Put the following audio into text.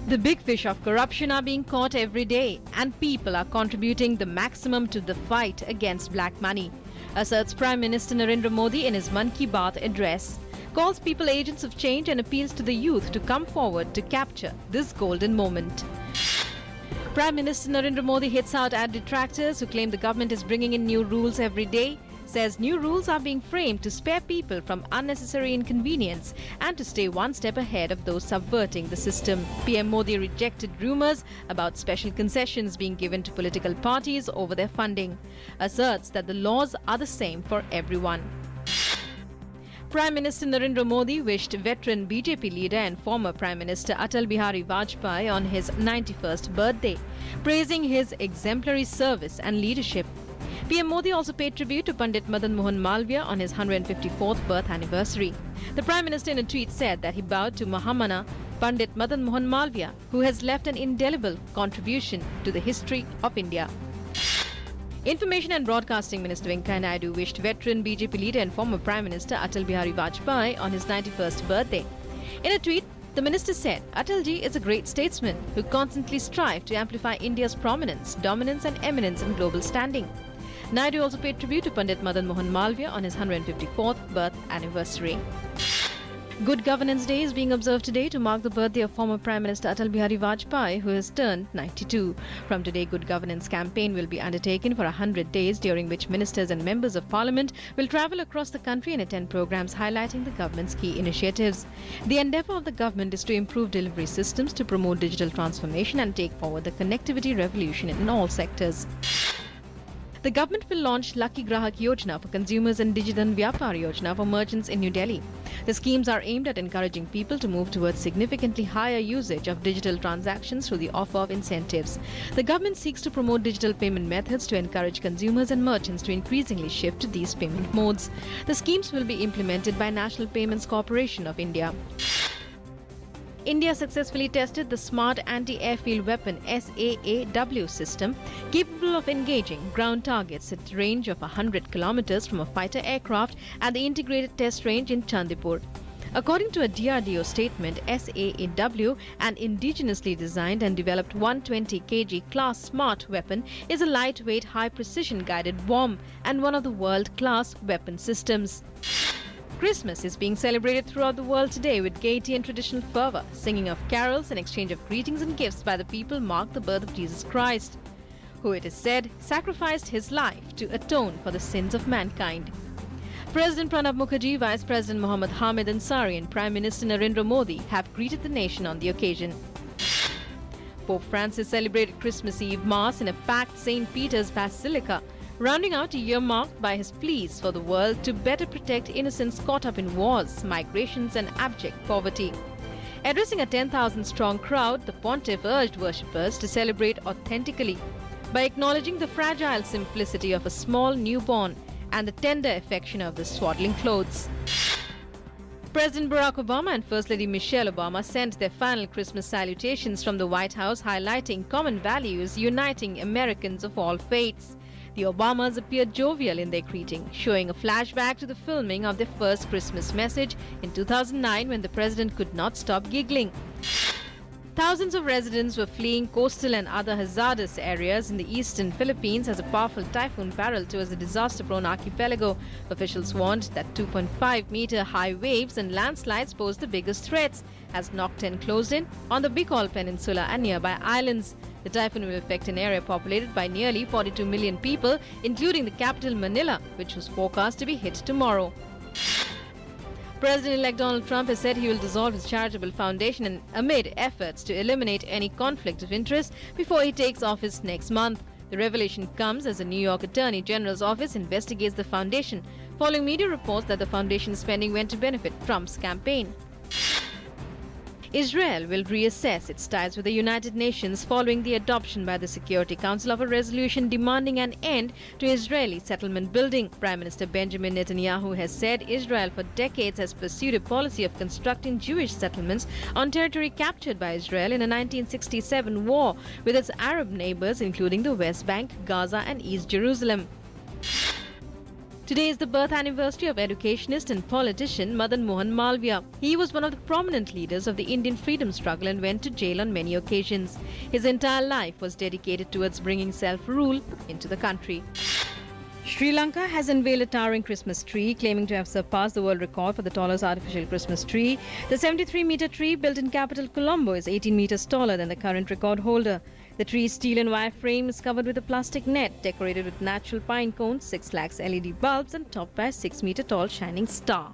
The big fish of corruption are being caught every day, and people are contributing the maximum to the fight against black money, asserts Prime Minister Narendra Modi in his Mann Ki Baat address. Calls people agents of change and appeals to the youth to come forward to capture this golden moment. Prime Minister Narendra Modi hits out at detractors who claim the government is bringing in new rules every day. Says new rules are being framed to spare people from unnecessary inconvenience and to stay one step ahead of those subverting the system. PM Modi rejected rumours about special concessions being given to political parties over their funding. Asserts that the laws are the same for everyone. Prime Minister Narendra Modi wished veteran BJP leader and former Prime Minister Atal Bihari Vajpayee on his 91st birthday, praising his exemplary service and leadership. PM Modi also paid tribute to Pandit Madan Mohan Malviya on his 154th birth anniversary. The Prime Minister in a tweet said that he bowed to Mahamana Pandit Madan Mohan Malviya, who has left an indelible contribution to the history of India. Information and Broadcasting Minister Venkaiah Naidu wished veteran BJP leader and former Prime Minister Atal Bihari Vajpayee on his 91st birthday. In a tweet, the minister said, Atalji is a great statesman who constantly strived to amplify India's prominence, dominance and eminence in global standing. Naidu also paid tribute to Pandit Madan Mohan Malviya on his 154th birth anniversary. Good Governance Day is being observed today to mark the birthday of former Prime Minister Atal Bihari Vajpayee, who has turned 92. From today, Good Governance campaign will be undertaken for 100 days, during which ministers and members of parliament will travel across the country and attend programs highlighting the government's key initiatives. The endeavour of the government is to improve delivery systems, to promote digital transformation and take forward the connectivity revolution in all sectors. The government will launch Lucky Grahak Yojana for consumers and Digidan Vyapar Yojana for merchants in New Delhi. The schemes are aimed at encouraging people to move towards significantly higher usage of digital transactions through the offer of incentives. The government seeks to promote digital payment methods to encourage consumers and merchants to increasingly shift to these payment modes. The schemes will be implemented by National Payments Corporation of India. India successfully tested the Smart Anti-Airfield Weapon SAAW system, capable of engaging ground targets at a range of 100 kilometers from a fighter aircraft at the Integrated Test Range in Chandipur. According to a DRDO statement, SAAW, an indigenously designed and developed 120 kg class smart weapon, is a lightweight, high-precision guided bomb and one of the world-class weapon systems. Christmas is being celebrated throughout the world today with gaiety and traditional fervour. Singing of carols and exchange of greetings and gifts by the people mark the birth of Jesus Christ, who, it is said, sacrificed his life to atone for the sins of mankind. President Pranab Mukherjee, Vice President Mohammad Hamid Ansari and Prime Minister Narendra Modi have greeted the nation on the occasion. Pope Francis celebrated Christmas Eve Mass in a packed St. Peter's Basilica, rounding out a year marked by his pleas for the world to better protect innocents caught up in wars, migrations and abject poverty. Addressing a 10,000-strong crowd, the pontiff urged worshippers to celebrate authentically by acknowledging the fragile simplicity of a small newborn and the tender affection of the swaddling clothes. President Barack Obama and First Lady Michelle Obama sent their final Christmas salutations from the White House, highlighting common values uniting Americans of all faiths. The Obamas appeared jovial in their greeting, showing a flashback to the filming of their first Christmas message in 2009 when the president could not stop giggling. Thousands of residents were fleeing coastal and other hazardous areas in the eastern Philippines as a powerful typhoon barreled towards the disaster-prone archipelago. Officials warned that 2.5-meter high waves and landslides posed the biggest threats as Nocturne closed in on the Bicol Peninsula and nearby islands. The typhoon will affect an area populated by nearly 42 million people, including the capital Manila, which was forecast to be hit tomorrow. President-elect Donald Trump has said he will dissolve his charitable foundation amid efforts to eliminate any conflict of interest before he takes office next month. The revelation comes as the New York Attorney General's office investigates the foundation, following media reports that the foundation's spending went to benefit Trump's campaign. Israel will reassess its ties with the United Nations following the adoption by the Security Council of a resolution demanding an end to Israeli settlement building. Prime Minister Benjamin Netanyahu has said Israel for decades has pursued a policy of constructing Jewish settlements on territory captured by Israel in a 1967 war with its Arab neighbors, including the West Bank, Gaza and East Jerusalem. Today is the birth anniversary of educationist and politician Madan Mohan Malviya. He was one of the prominent leaders of the Indian freedom struggle and went to jail on many occasions. His entire life was dedicated towards bringing self-rule into the country. Sri Lanka has unveiled a towering Christmas tree, claiming to have surpassed the world record for the tallest artificial Christmas tree. The 73-meter tree, built in capital Colombo, is 18 meters taller than the current record holder. The tree's steel and wire frame is covered with a plastic net, decorated with natural pine cones, 6 lakhs LED bulbs, and topped by a 6-meter tall shining star.